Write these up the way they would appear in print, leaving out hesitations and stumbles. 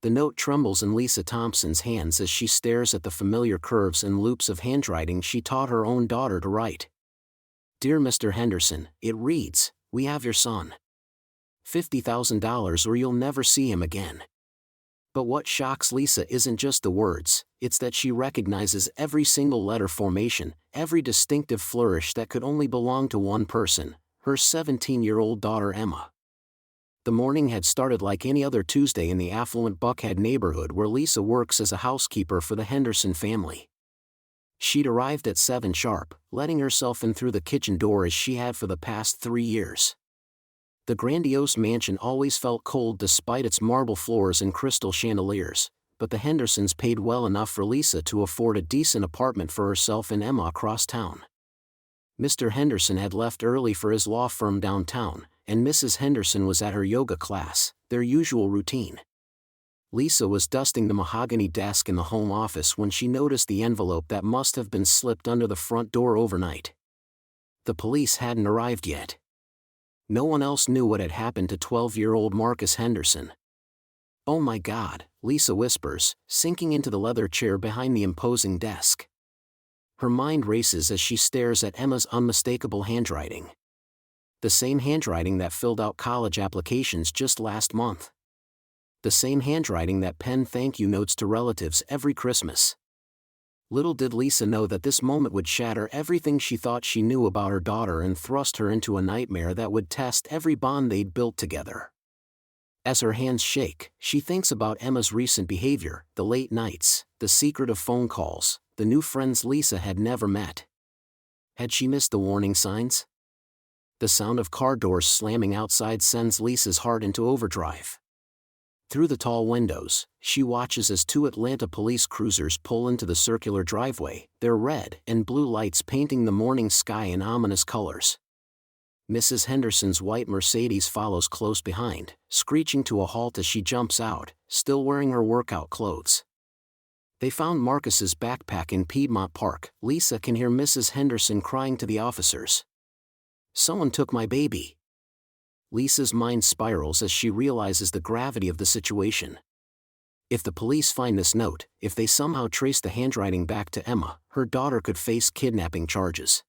The note trembles in Lisa Thompson's hands as she stares at the familiar curves and loops of handwriting she taught her own daughter to write. "Dear Mr. Henderson," it reads, "we have your son. $50,000 or you'll never see him again." But what shocks Lisa isn't just the words, it's that she recognizes every single letter formation, every distinctive flourish that could only belong to one person, her 17-year-old daughter Emma. The morning had started like any other Tuesday in the affluent Buckhead neighborhood where Lisa works as a housekeeper for the Henderson family. She'd arrived at 7 sharp, letting herself in through the kitchen door as she had for the past 3 years. The grandiose mansion always felt cold despite its marble floors and crystal chandeliers, but the Hendersons paid well enough for Lisa to afford a decent apartment for herself and Emma across town. Mr. Henderson had left early for his law firm downtown, and Mrs. Henderson was at her yoga class, their usual routine. Lisa was dusting the mahogany desk in the home office when she noticed the envelope that must have been slipped under the front door overnight. The police hadn't arrived yet. No one else knew what had happened to 12-year-old Marcus Henderson. "Oh my God," Lisa whispers, sinking into the leather chair behind the imposing desk. Her mind races as she stares at Emma's unmistakable handwriting. The same handwriting that filled out college applications just last month. The same handwriting that penned thank you notes to relatives every Christmas. Little did Lisa know that this moment would shatter everything she thought she knew about her daughter and thrust her into a nightmare that would test every bond they'd built together. As her hands shake, she thinks about Emma's recent behavior, the late nights, the secretive phone calls, the new friends Lisa had never met. Had she missed the warning signs? The sound of car doors slamming outside sends Lisa's heart into overdrive. Through the tall windows, she watches as 2 Atlanta police cruisers pull into the circular driveway, their red and blue lights painting the morning sky in ominous colors. Mrs. Henderson's white Mercedes follows close behind, screeching to a halt as she jumps out, still wearing her workout clothes. They found Marcus's backpack in Piedmont Park. Lisa can hear Mrs. Henderson crying to the officers. "Someone took my baby." Lisa's mind spirals as she realizes the gravity of the situation. If the police find this note, if they somehow trace the handwriting back to Emma, her daughter could face kidnapping charges.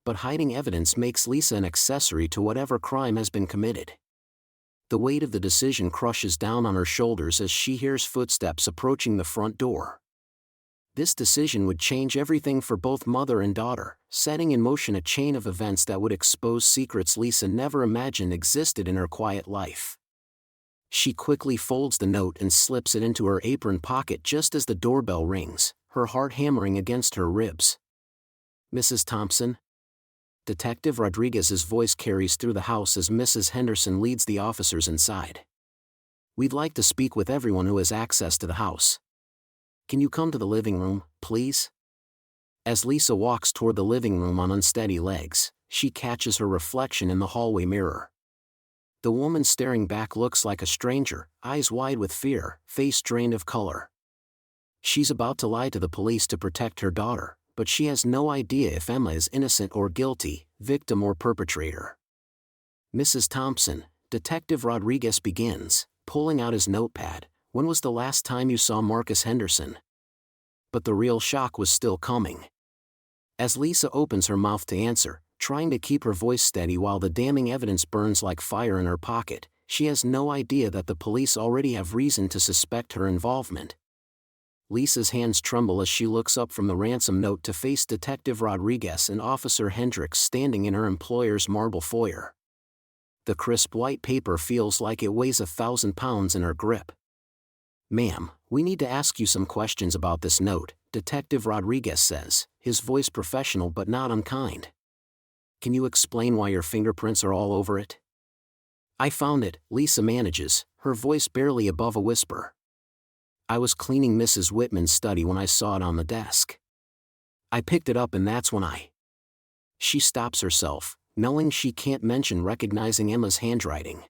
But hiding evidence makes Lisa an accessory to whatever crime has been committed. The weight of the decision crushes down on her shoulders as she hears footsteps approaching the front door. This decision would change everything for both mother and daughter, setting in motion a chain of events that would expose secrets Lisa never imagined existed in her quiet life. She quickly folds the note and slips it into her apron pocket just as the doorbell rings, her heart hammering against her ribs. "Mrs. Thompson?" Detective Rodriguez's voice carries through the house as Mrs. Henderson leads the officers inside. "We'd like to speak with everyone who has access to the house. Can you come to the living room, please?" As Lisa walks toward the living room on unsteady legs, she catches her reflection in the hallway mirror. The woman staring back looks like a stranger, eyes wide with fear, face drained of color. She's about to lie to the police to protect her daughter, but she has no idea if Emma is innocent or guilty, victim or perpetrator. "Mrs. Thompson," Detective Rodriguez begins, pulling out his notepad, "when was the last time you saw Marcus Henderson?" But the real shock was still coming. As Lisa opens her mouth to answer, trying to keep her voice steady while the damning evidence burns like fire in her pocket, she has no idea that the police already have reason to suspect her involvement. Lisa's hands tremble as she looks up from the ransom note to face Detective Rodriguez and Officer Hendricks standing in her employer's marble foyer. The crisp white paper feels like it weighs 1,000 pounds in her grip. "Ma'am, we need to ask you some questions about this note," Detective Rodriguez says, his voice professional but not unkind. "Can you explain why your fingerprints are all over it?" "I found it," Lisa manages, her voice barely above a whisper. "I was cleaning Mrs. Whitman's study when I saw it on the desk. I picked it up and that's when I..." She stops herself, knowing she can't mention recognizing Emma's handwriting.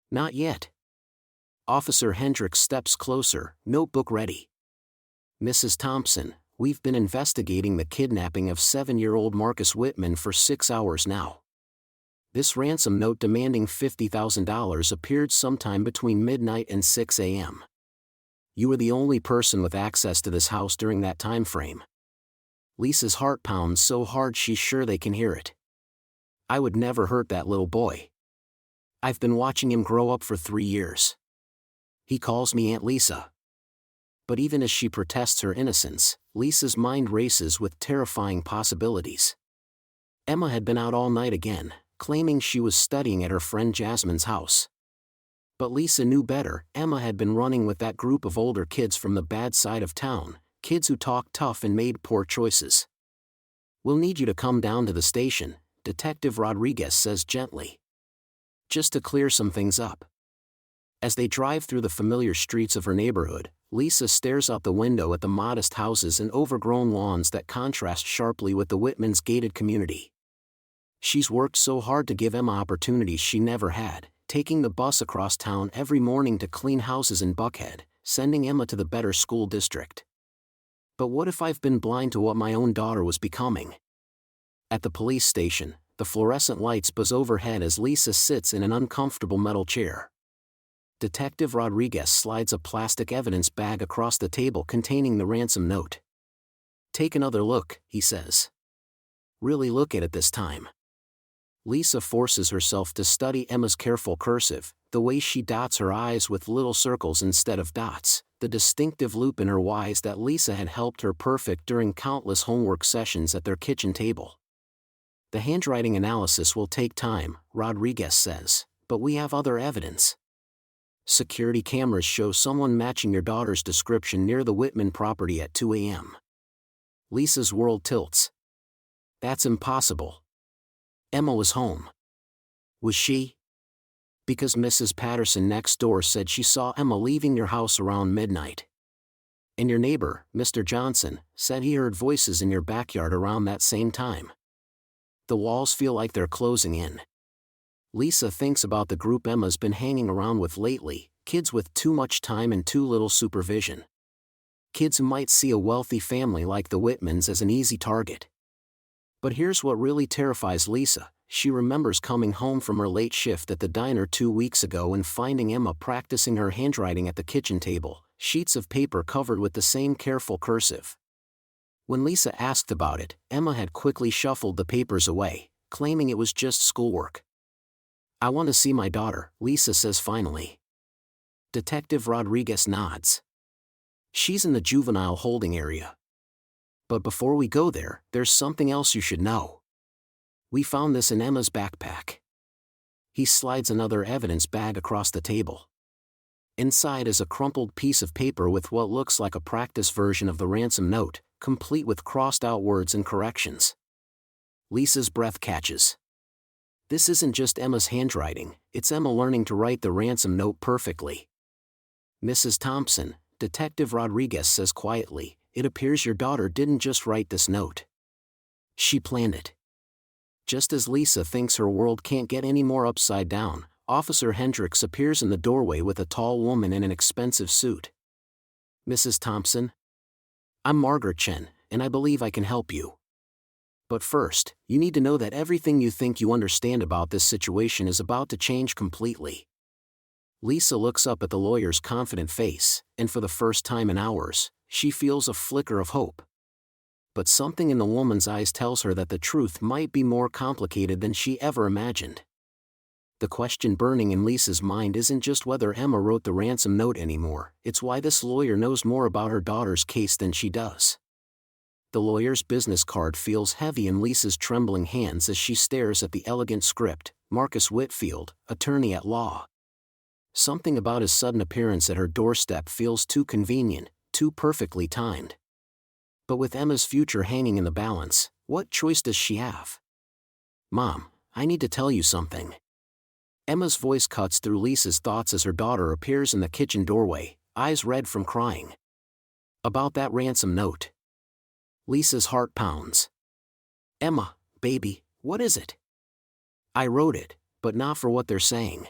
"Not yet." Officer Hendricks steps closer, notebook ready. "Mrs. Thompson, we've been investigating the kidnapping of 7-year-old Marcus Whitman for 6 hours now. This ransom note demanding $50,000 appeared sometime between midnight and 6 a.m. You were the only person with access to this house during that time frame. Lisa's heart pounds so hard she's sure they can hear it. I would never hurt that little boy. I've been watching him grow up for 3 years. He calls me Aunt Lisa. But even as she protests her innocence, Lisa's mind races with terrifying possibilities. Emma had been out all night again, claiming she was studying at her friend Jasmine's house. But Lisa knew better. Emma had been running with that group of older kids from the bad side of town, kids who talked tough and made poor choices. "We'll need you to come down to the station," Detective Rodriguez says gently. "Just to clear some things up." As they drive through the familiar streets of her neighborhood, Lisa stares out the window at the modest houses and overgrown lawns that contrast sharply with the Whitman's gated community. She's worked so hard to give Emma opportunities she never had, taking the bus across town every morning to clean houses in Buckhead, sending Emma to the better school district. But what if I've been blind to what my own daughter was becoming? At the police station, the fluorescent lights buzz overhead as Lisa sits in an uncomfortable metal chair. Detective Rodriguez slides a plastic evidence bag across the table containing the ransom note. "Take another look," he says. "Really look at it this time." Lisa forces herself to study Emma's careful cursive, the way she dots her I's with little circles instead of dots, the distinctive loop in her Y's that Lisa had helped her perfect during countless homework sessions at their kitchen table. "The handwriting analysis will take time," Rodriguez says, "but we have other evidence. Security cameras show someone matching your daughter's description near the Whitman property at 2 a.m. Lisa's world tilts. "That's impossible. Emma was home." "Was she?" "Because Mrs. Patterson next door said she saw Emma leaving your house around midnight. And your neighbor, Mr. Johnson, said he heard voices in your backyard around that same time." The walls feel like they're closing in. Lisa thinks about the group Emma's been hanging around with lately, kids with too much time and too little supervision. Kids who might see a wealthy family like the Whitmans as an easy target. But here's what really terrifies Lisa. She remembers coming home from her late shift at the diner 2 weeks ago and finding Emma practicing her handwriting at the kitchen table, sheets of paper covered with the same careful cursive. When Lisa asked about it, Emma had quickly shuffled the papers away, claiming it was just schoolwork. "I want to see my daughter," Lisa says finally. Detective Rodriguez nods. "She's in the juvenile holding area. But before we go there, there's something else you should know. We found this in Emma's backpack." He slides another evidence bag across the table. Inside is a crumpled piece of paper with what looks like a practice version of the ransom note, complete with crossed-out words and corrections. Lisa's breath catches. This isn't just Emma's handwriting, it's Emma learning to write the ransom note perfectly. "Mrs. Thompson," Detective Rodriguez says quietly, "it appears your daughter didn't just write this note. She planned it." Just as Lisa thinks her world can't get any more upside down, Officer Hendricks appears in the doorway with a tall woman in an expensive suit. "Mrs. Thompson? I'm Margaret Chen, and I believe I can help you. But first, you need to know that everything you think you understand about this situation is about to change completely." Lisa looks up at the lawyer's confident face, and for the first time in hours, she feels a flicker of hope. But something in the woman's eyes tells her that the truth might be more complicated than she ever imagined. The question burning in Lisa's mind isn't just whether Emma wrote the ransom note anymore, it's why this lawyer knows more about her daughter's case than she does. The lawyer's business card feels heavy in Lisa's trembling hands as she stares at the elegant script, "Marcus Whitfield, attorney at law." Something about his sudden appearance at her doorstep feels too convenient, too perfectly timed. But with Emma's future hanging in the balance, what choice does she have? "Mom, I need to tell you something." Emma's voice cuts through Lisa's thoughts as her daughter appears in the kitchen doorway, eyes red from crying. "About that ransom note." Lisa's heart pounds. "Emma, baby, what is it?" "I wrote it, but not for what they're saying."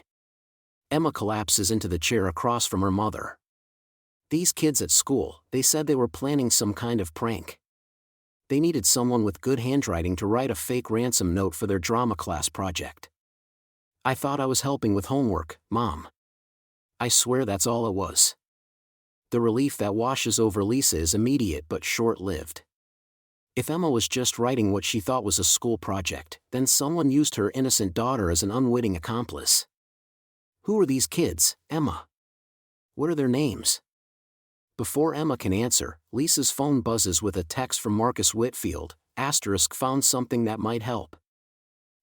Emma collapses into the chair across from her mother. "These kids at school, they said they were planning some kind of prank. They needed someone with good handwriting to write a fake ransom note for their drama class project. I thought I was helping with homework, Mom. I swear that's all it was." The relief that washes over Lisa is immediate but short-lived. If Emma was just writing what she thought was a school project, then someone used her innocent daughter as an unwitting accomplice. Who are these kids, Emma? What are their names? Before Emma can answer, Lisa's phone buzzes with a text from Marcus Whitfield, *, found something that might help.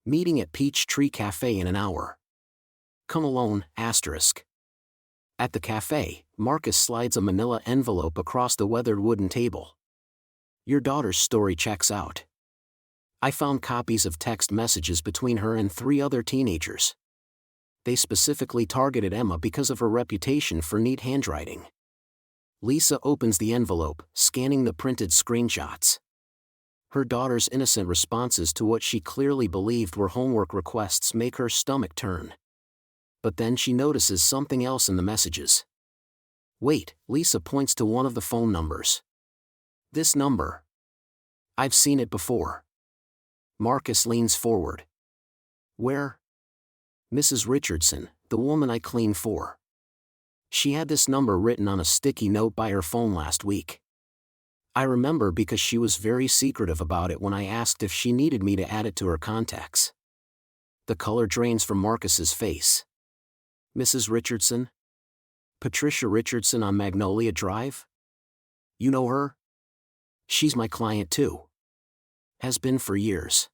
Meeting at Peachtree Cafe in an hour. Come alone, *. At the cafe, Marcus slides a manila envelope across the weathered wooden table. Your daughter's story checks out. I found copies of text messages between her and 3 other teenagers. They specifically targeted Emma because of her reputation for neat handwriting. Lisa opens the envelope, scanning the printed screenshots. Her daughter's innocent responses to what she clearly believed were homework requests make her stomach turn. But then she notices something else in the messages. Wait, Lisa points to one of the phone numbers. This number. I've seen it before. Marcus leans forward. Where? Mrs. Richardson, the woman I clean for. She had this number written on a sticky note by her phone last week. I remember because she was very secretive about it when I asked if she needed me to add it to her contacts. The color drains from Marcus's face. Mrs. Richardson? Patricia Richardson on Magnolia Drive? You know her? She's my client too. Has been for years.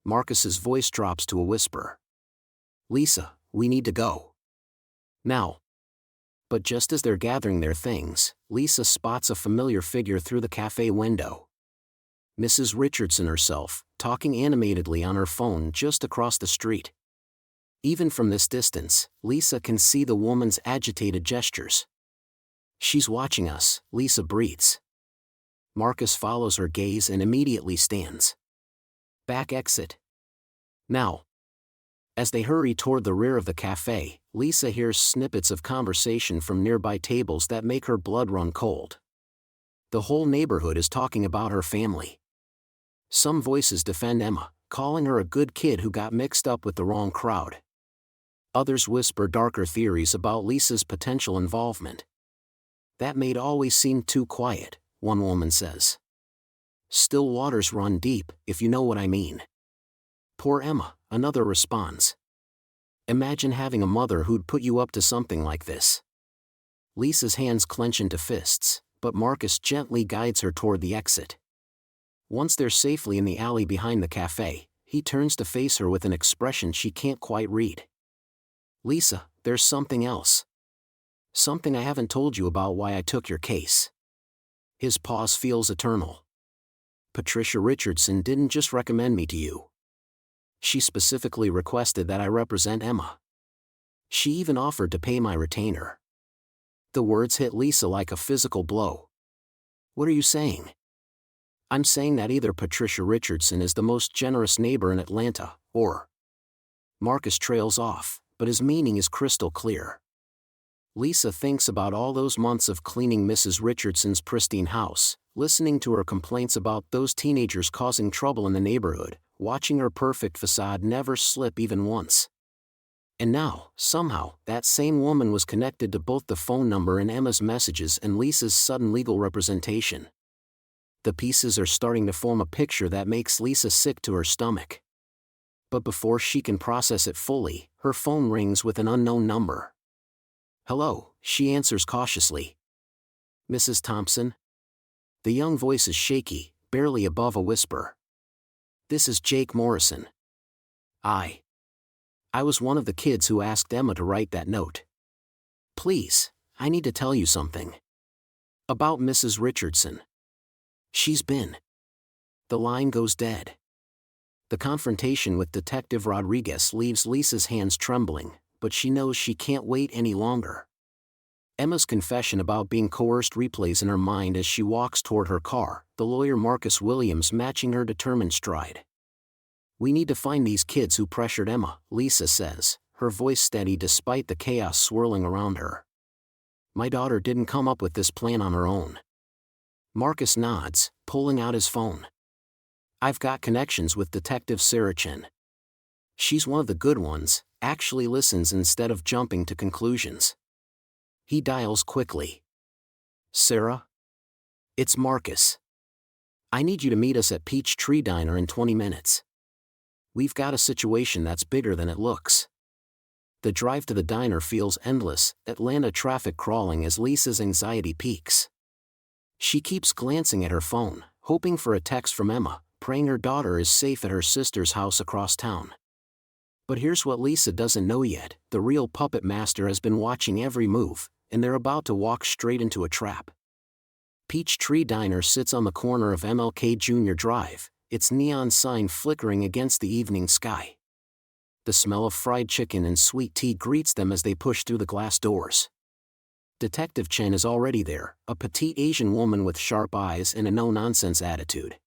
Marcus's voice drops to a whisper. Lisa, we need to go. Now. But just as they're gathering their things, Lisa spots a familiar figure through the cafe window. Mrs. Richardson herself, talking animatedly on her phone just across the street. Even from this distance, Lisa can see the woman's agitated gestures. She's watching us, Lisa breathes. Marcus follows her gaze and immediately stands. Back exit. Now. As they hurry toward the rear of the cafe, Lisa hears snippets of conversation from nearby tables that make her blood run cold. The whole neighborhood is talking about her family. Some voices defend Emma, calling her a good kid who got mixed up with the wrong crowd. Others whisper darker theories about Lisa's potential involvement. That maid always seemed too quiet, one woman says. Still waters run deep, if you know what I mean. Poor Emma, another responds. Imagine having a mother who'd put you up to something like this. Lisa's hands clench into fists, but Marcus gently guides her toward the exit. Once they're safely in the alley behind the cafe, he turns to face her with an expression she can't quite read. Lisa, there's something else. Something I haven't told you about why I took your case. His pause feels eternal. Patricia Richardson didn't just recommend me to you. She specifically requested that I represent Emma. She even offered to pay my retainer. The words hit Lisa like a physical blow. What are you saying? I'm saying that either Patricia Richardson is the most generous neighbor in Atlanta, or... Marcus trails off, but his meaning is crystal clear. Lisa thinks about all those months of cleaning Mrs. Richardson's pristine house, listening to her complaints about those teenagers causing trouble in the neighborhood, watching her perfect facade never slip even once. And now, somehow, that same woman was connected to both the phone number in Emma's messages and Lisa's sudden legal representation. The pieces are starting to form a picture that makes Lisa sick to her stomach. But before she can process it fully, her phone rings with an unknown number. Hello, she answers cautiously. Mrs. Thompson? The young voice is shaky, barely above a whisper. This is Jake Morrison. I was one of the kids who asked Emma to write that note. Please, I need to tell you something. About Mrs. Richardson. She's been. The line goes dead. The confrontation with Detective Rodriguez leaves Lisa's hands trembling, but she knows she can't wait any longer. Emma's confession about being coerced replays in her mind as she walks toward her car, the lawyer Marcus Williams matching her determined stride. We need to find these kids who pressured Emma, Lisa says, her voice steady despite the chaos swirling around her. My daughter didn't come up with this plan on her own. Marcus nods, pulling out his phone. I've got connections with Detective Sarachin. She's one of the good ones, actually listens instead of jumping to conclusions. He dials quickly. Sarah? It's Marcus. I need you to meet us at Peach Tree Diner in 20 minutes. We've got a situation that's bigger than it looks. The drive to the diner feels endless, Atlanta traffic crawling as Lisa's anxiety peaks. She keeps glancing at her phone, hoping for a text from Emma, praying her daughter is safe at her sister's house across town. But here's what Lisa doesn't know yet: the real puppet master has been watching every move, and they're about to walk straight into a trap. Peach Tree Diner sits on the corner of MLK Jr. Drive, its neon sign flickering against the evening sky. The smell of fried chicken and sweet tea greets them as they push through the glass doors. Detective Chen is already there, a petite Asian woman with sharp eyes and a no-nonsense attitude.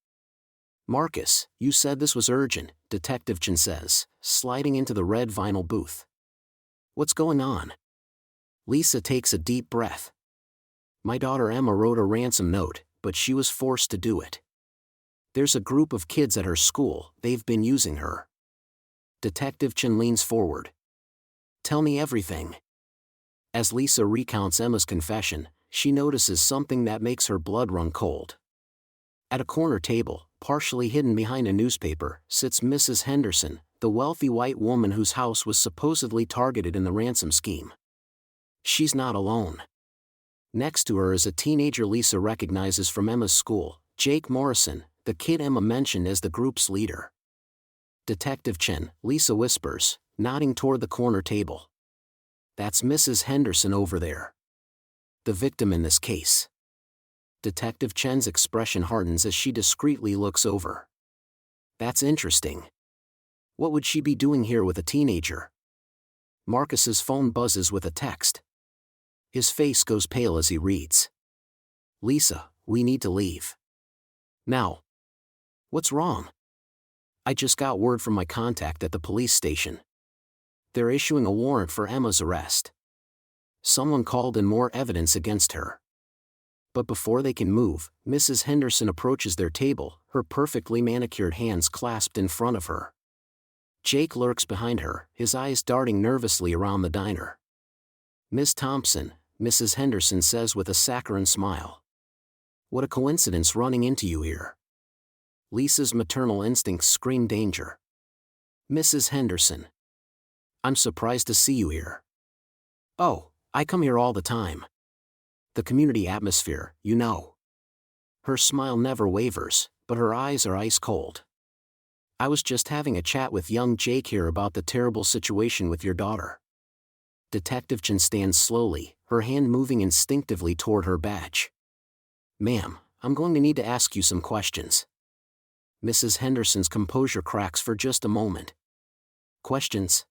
"Marcus, you said this was urgent," Detective Chen says, sliding into the red vinyl booth. "What's going on?" Lisa takes a deep breath. "My daughter Emma wrote a ransom note, but she was forced to do it. There's a group of kids at her school, they've been using her." Detective Chen leans forward. "Tell me everything." As Lisa recounts Emma's confession, she notices something that makes her blood run cold. At a corner table, partially hidden behind a newspaper, sits Mrs. Henderson, the wealthy white woman whose house was supposedly targeted in the ransom scheme. She's not alone. Next to her is a teenager Lisa recognizes from Emma's school, Jake Morrison, the kid Emma mentioned as the group's leader. "Detective Chen," Lisa whispers, nodding toward the corner table. "That's Mrs. Henderson over there. The victim in this case." Detective Chen's expression hardens as she discreetly looks over. "That's interesting. What would she be doing here with a teenager?" Marcus's phone buzzes with a text. His face goes pale as he reads. "Lisa, we need to leave. Now." "What's wrong?" "I just got word from my contact at the police station. They're issuing a warrant for Emma's arrest. Someone called in more evidence against her." But before they can move, Mrs. Henderson approaches their table, her perfectly manicured hands clasped in front of her. Jake lurks behind her, his eyes darting nervously around the diner. "Miss Thompson," Mrs. Henderson says with a saccharine smile. "What a coincidence running into you here." Lisa's maternal instincts scream danger. "Mrs. Henderson. I'm surprised to see you here." "Oh, I come here all the time. The community atmosphere, you know." Her smile never wavers, but her eyes are ice cold. "I was just having a chat with young Jake here about the terrible situation with your daughter." Detective Chen stands slowly, her hand moving instinctively toward her badge. "Ma'am, I'm going to need to ask you some questions." Mrs. Henderson's composure cracks for just a moment. "Questions?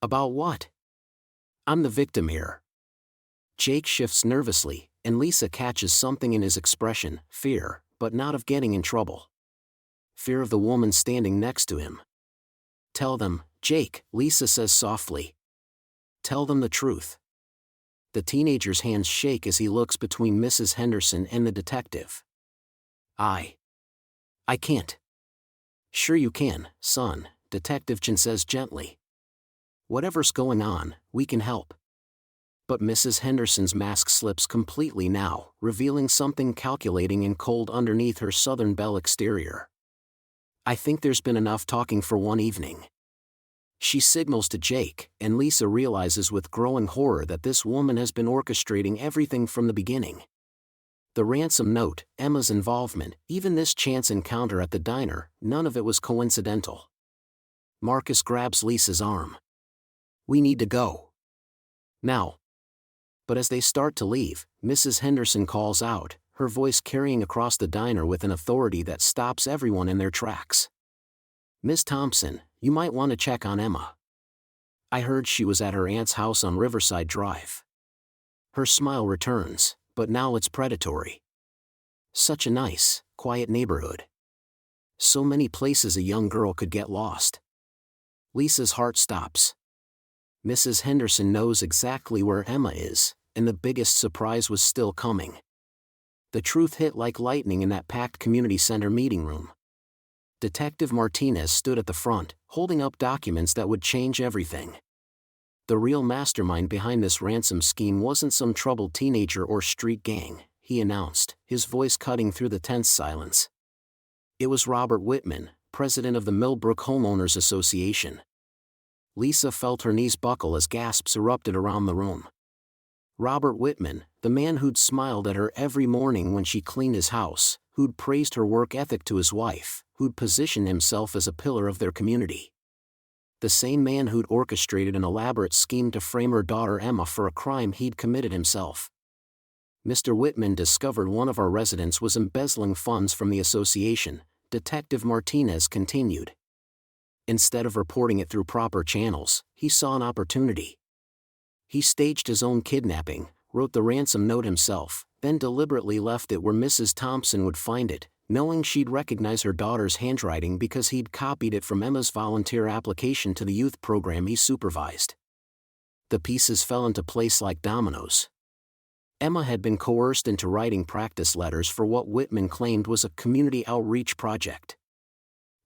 About what?" "I'm the victim here." Jake shifts nervously, and Lisa catches something in his expression: fear, but not of getting in trouble. Fear of the woman standing next to him. "Tell them, Jake," Lisa says softly. "Tell them the truth." The teenager's hands shake as he looks between Mrs. Henderson and the detective. I can't." "Sure you can, son," Detective Chen says gently. "Whatever's going on, we can help." But Mrs. Henderson's mask slips completely now, revealing something calculating and cold underneath her Southern belle exterior. "I think there's been enough talking for one evening." She signals to Jake, and Lisa realizes with growing horror that this woman has been orchestrating everything from the beginning. The ransom note, Emma's involvement, even this chance encounter at the diner, none of it was coincidental. Marcus grabs Lisa's arm. "We need to go. Now." But as they start to leave, Mrs. Henderson calls out, her voice carrying across the diner with an authority that stops everyone in their tracks. "Miss Thompson, you might want to check on Emma. I heard she was at her aunt's house on Riverside Drive." Her smile returns, but now it's predatory. Such a nice, quiet neighborhood. So many places a young girl could get lost. Lisa's heart stops. Mrs. Henderson knows exactly where Emma is, and the biggest surprise was still coming. The truth hit like lightning in that packed community center meeting room. Detective Martinez stood at the front, holding up documents that would change everything. The real mastermind behind this ransom scheme wasn't some troubled teenager or street gang, he announced, his voice cutting through the tense silence. It was Robert Whitman, president of the Millbrook Homeowners Association. Lisa felt her knees buckle as gasps erupted around the room. Robert Whitman, the man who'd smiled at her every morning when she cleaned his house, who'd praised her work ethic to his wife, who'd positioned himself as a pillar of their community. The same man who'd orchestrated an elaborate scheme to frame her daughter Emma for a crime he'd committed himself. Mr. Whitman discovered one of our residents was embezzling funds from the association, Detective Martinez continued. Instead of reporting it through proper channels, he saw an opportunity. He staged his own kidnapping, wrote the ransom note himself, then deliberately left it where Mrs. Thompson would find it, knowing she'd recognize her daughter's handwriting because he'd copied it from Emma's volunteer application to the youth program he supervised. The pieces fell into place like dominoes. Emma had been coerced into writing practice letters for what Whitman claimed was a community outreach project.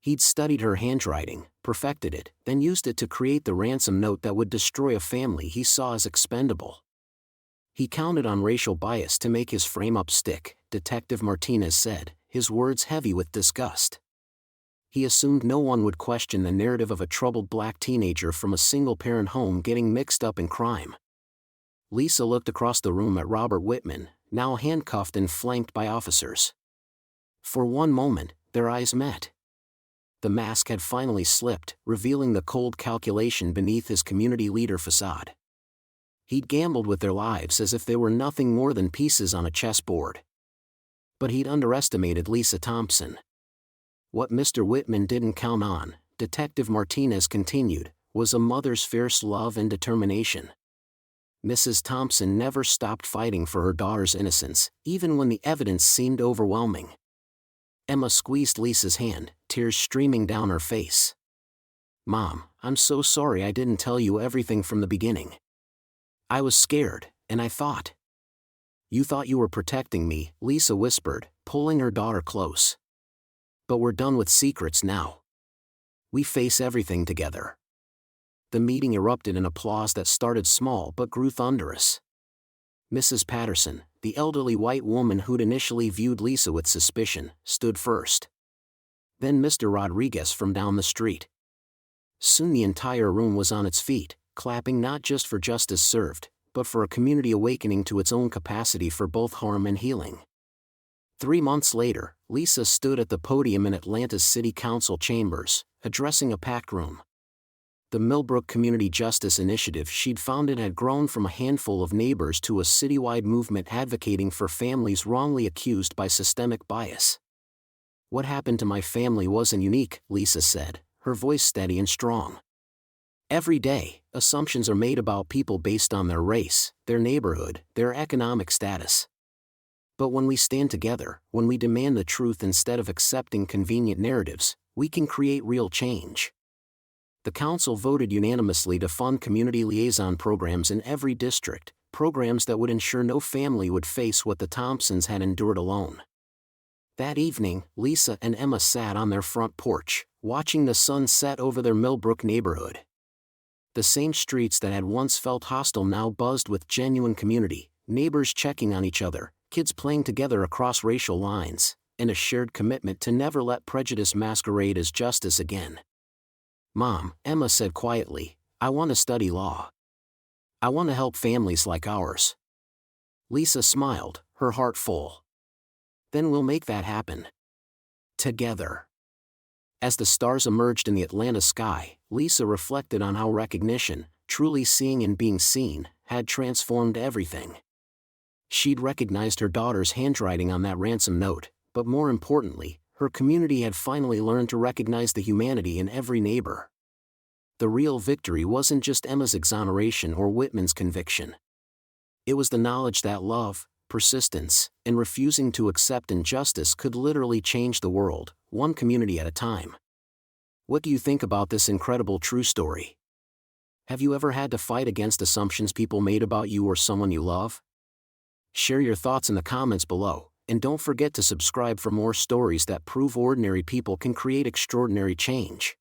He'd studied her handwriting, perfected it, then used it to create the ransom note that would destroy a family he saw as expendable. He counted on racial bias to make his frame-up stick, Detective Martinez said, his words heavy with disgust. He assumed no one would question the narrative of a troubled black teenager from a single-parent home getting mixed up in crime. Lisa looked across the room at Robert Whitman, now handcuffed and flanked by officers. For one moment, their eyes met. The mask had finally slipped, revealing the cold calculation beneath his community leader facade. He'd gambled with their lives as if they were nothing more than pieces on a chessboard. But he'd underestimated Lisa Thompson. What Mr. Whitman didn't count on, Detective Martinez continued, was a mother's fierce love and determination. Mrs. Thompson never stopped fighting for her daughter's innocence, even when the evidence seemed overwhelming. Emma squeezed Lisa's hand, tears streaming down her face. "Mom, I'm so sorry I didn't tell you everything from the beginning. I was scared, and I thought." "You thought you were protecting me," Lisa whispered, pulling her daughter close. "But we're done with secrets now. We face everything together." The meeting erupted in applause that started small but grew thunderous. Mrs. Patterson, the elderly white woman who'd initially viewed Lisa with suspicion, stood first. Then Mr. Rodriguez from down the street. Soon the entire room was on its feet, clapping not just for justice served, but for a community awakening to its own capacity for both harm and healing. 3 months later, Lisa stood at the podium in Atlanta's City Council chambers, addressing a packed room. The Millbrook Community Justice Initiative she'd founded had grown from a handful of neighbors to a citywide movement advocating for families wrongly accused by systemic bias. "What happened to my family wasn't unique," Lisa said, her voice steady and strong. "Every day, assumptions are made about people based on their race, their neighborhood, their economic status. But when we stand together, when we demand the truth instead of accepting convenient narratives, we can create real change." The council voted unanimously to fund community liaison programs in every district, programs that would ensure no family would face what the Thompsons had endured alone. That evening, Lisa and Emma sat on their front porch, watching the sun set over their Millbrook neighborhood. The same streets that had once felt hostile now buzzed with genuine community, neighbors checking on each other, kids playing together across racial lines, and a shared commitment to never let prejudice masquerade as justice again. "Mom," Emma said quietly, "I want to study law. I want to help families like ours." Lisa smiled, her heart full. "Then we'll make that happen. Together." As the stars emerged in the Atlanta sky, Lisa reflected on how recognition, truly seeing and being seen, had transformed everything. She'd recognized her daughter's handwriting on that ransom note, but more importantly, her community had finally learned to recognize the humanity in every neighbor. The real victory wasn't just Emma's exoneration or Whitman's conviction. It was the knowledge that love, persistence, and refusing to accept injustice could literally change the world, one community at a time. What do you think about this incredible true story? Have you ever had to fight against assumptions people made about you or someone you love? Share your thoughts in the comments below, and don't forget to subscribe for more stories that prove ordinary people can create extraordinary change.